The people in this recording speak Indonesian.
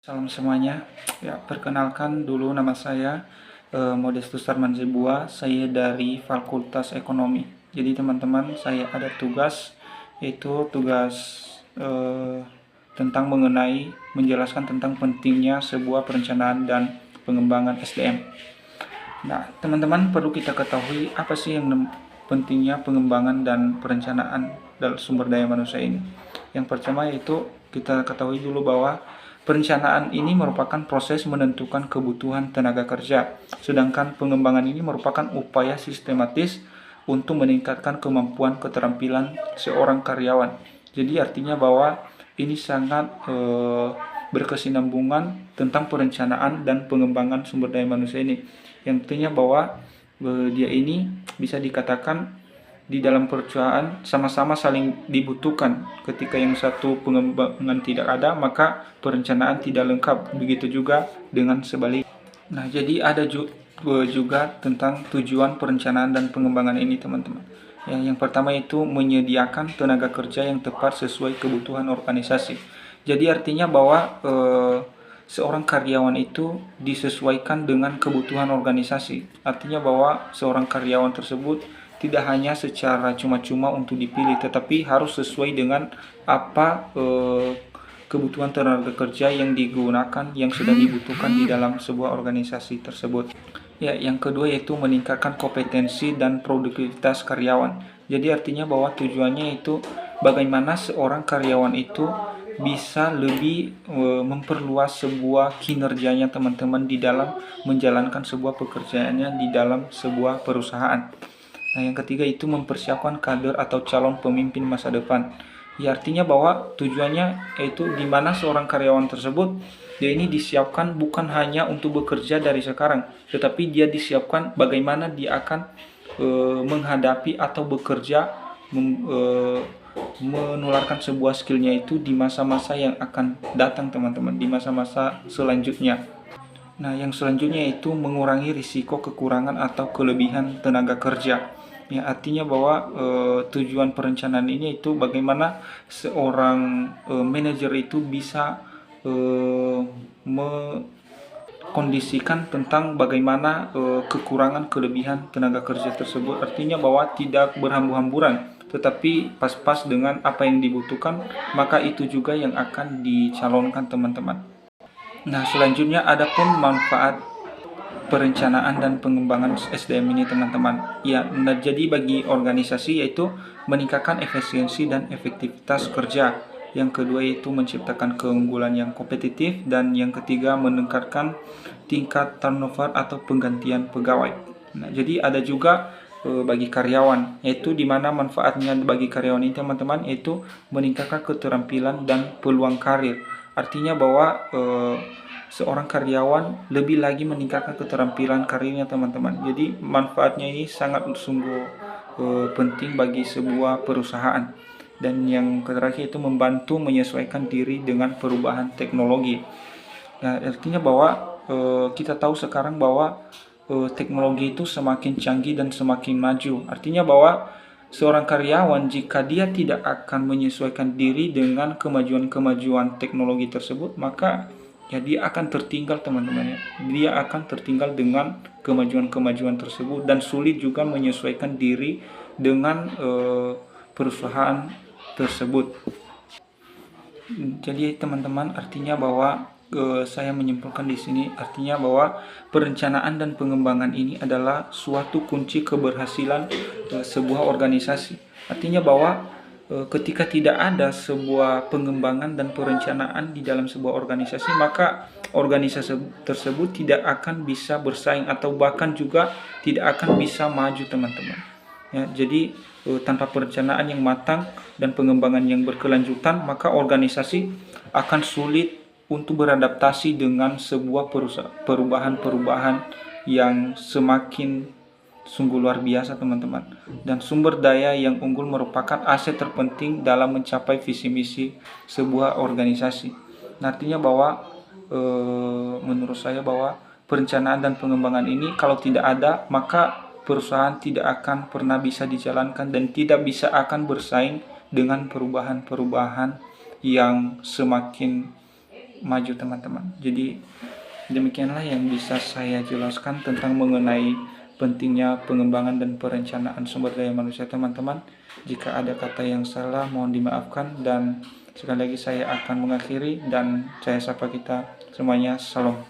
Salam semuanya. Ya, perkenalkan dulu nama saya Modestus Sarman Zebua. Saya dari Fakultas Ekonomi. Jadi teman-teman, saya ada tugas yaitu tugas eh, tentang menjelaskan tentang pentingnya sebuah perencanaan dan pengembangan SDM. Nah, teman-teman perlu kita ketahui apa sih yang pentingnya pengembangan dan perencanaan dalam sumber daya manusia ini. Yang pertama yaitu kita ketahui dulu bahwa perencanaan ini merupakan proses menentukan kebutuhan tenaga kerja, sedangkan pengembangan ini merupakan upaya sistematis untuk meningkatkan kemampuan keterampilan seorang karyawan. Jadi artinya bahwa ini sangat berkesinambungan tentang perencanaan dan pengembangan sumber daya manusia ini. Yang artinya bahwa dia ini bisa dikatakan di dalam perusahaan sama-sama saling dibutuhkan. Ketika yang satu pengembangan tidak ada, maka perencanaan tidak lengkap. Begitu juga dengan sebaliknya. Nah, jadi ada juga tentang tujuan perencanaan dan pengembangan ini, teman-teman. Ya, yang pertama itu menyediakan tenaga kerja yang tepat sesuai kebutuhan organisasi. Jadi artinya bahwa seorang karyawan itu disesuaikan dengan kebutuhan organisasi. Artinya bahwa seorang karyawan tersebut tidak hanya secara cuma-cuma untuk dipilih, tetapi harus sesuai dengan apa kebutuhan tenaga kerja yang digunakan, yang sudah dibutuhkan di dalam sebuah organisasi tersebut. Ya, yang kedua yaitu meningkatkan kompetensi dan produktivitas karyawan. Jadi artinya bahwa tujuannya itu bagaimana seorang karyawan itu bisa lebih memperluas sebuah kinerjanya teman-teman di dalam menjalankan sebuah pekerjaannya di dalam sebuah perusahaan. Nah, yang ketiga itu mempersiapkan kader atau calon pemimpin masa depan. Ya, artinya bahwa tujuannya yaitu di mana seorang karyawan tersebut dia ini disiapkan bukan hanya untuk bekerja dari sekarang, tetapi dia disiapkan bagaimana dia akan menghadapi atau bekerja menularkan sebuah skillnya itu di masa-masa yang akan datang, teman-teman, di masa-masa selanjutnya. Nah, yang selanjutnya itu mengurangi risiko kekurangan atau kelebihan tenaga kerja. Ya, artinya bahwa tujuan perencanaan ini itu bagaimana seorang manajer itu bisa mengkondisikan tentang bagaimana kekurangan kelebihan tenaga kerja tersebut. Artinya bahwa tidak berhamburan, tetapi pas-pas dengan apa yang dibutuhkan, maka itu juga yang akan dicalonkan, teman-teman. Nah, selanjutnya ada pun manfaat perencanaan dan pengembangan SDM ini, teman-teman. Ya, nah, jadi bagi organisasi yaitu meningkatkan efisiensi dan efektivitas kerja. Yang kedua yaitu menciptakan keunggulan yang kompetitif, dan yang ketiga meningkatkan tingkat turnover atau penggantian pegawai. Nah, jadi ada juga bagi karyawan, yaitu di mana manfaatnya bagi karyawan ini, teman-teman, yaitu meningkatkan keterampilan dan peluang karir. Artinya bahwa seorang karyawan lebih lagi meningkatkan keterampilan karirnya, teman-teman. Jadi manfaatnya ini sangat sungguh penting bagi sebuah perusahaan. Dan yang terakhir itu membantu menyesuaikan diri dengan perubahan teknologi. Nah, artinya bahwa kita tahu sekarang bahwa teknologi itu semakin canggih dan semakin maju. Artinya bahwa seorang karyawan jika dia tidak akan menyesuaikan diri dengan kemajuan-kemajuan teknologi tersebut, maka ya dia akan tertinggal, teman-teman, ya. Dia akan tertinggal dengan kemajuan-kemajuan tersebut dan sulit juga menyesuaikan diri dengan perusahaan tersebut. Jadi teman-teman, artinya bahwa saya menyimpulkan di sini, artinya bahwa perencanaan dan pengembangan ini adalah suatu kunci keberhasilan sebuah organisasi. Artinya bahwa ketika tidak ada sebuah pengembangan dan perencanaan di dalam sebuah organisasi, maka organisasi tersebut tidak akan bisa bersaing atau bahkan juga tidak akan bisa maju, teman-teman. Ya, jadi tanpa perencanaan yang matang dan pengembangan yang berkelanjutan, maka organisasi akan sulit untuk beradaptasi dengan sebuah perubahan-perubahan yang semakin sungguh luar biasa, teman-teman. Dan sumber daya yang unggul merupakan aset terpenting dalam mencapai visi misi sebuah organisasi. Nah, artinya bahwa menurut saya bahwa perencanaan dan pengembangan ini kalau tidak ada, maka perusahaan tidak akan pernah bisa dijalankan dan tidak bisa akan bersaing dengan perubahan-perubahan yang semakin maju teman-teman. Jadi demikianlah yang bisa saya jelaskan tentang mengenai pentingnya pengembangan dan perencanaan sumber daya manusia teman-teman. Jika ada kata yang salah mohon dimaafkan, dan sekali lagi saya akan mengakhiri dan saya sapa kita semuanya, salam.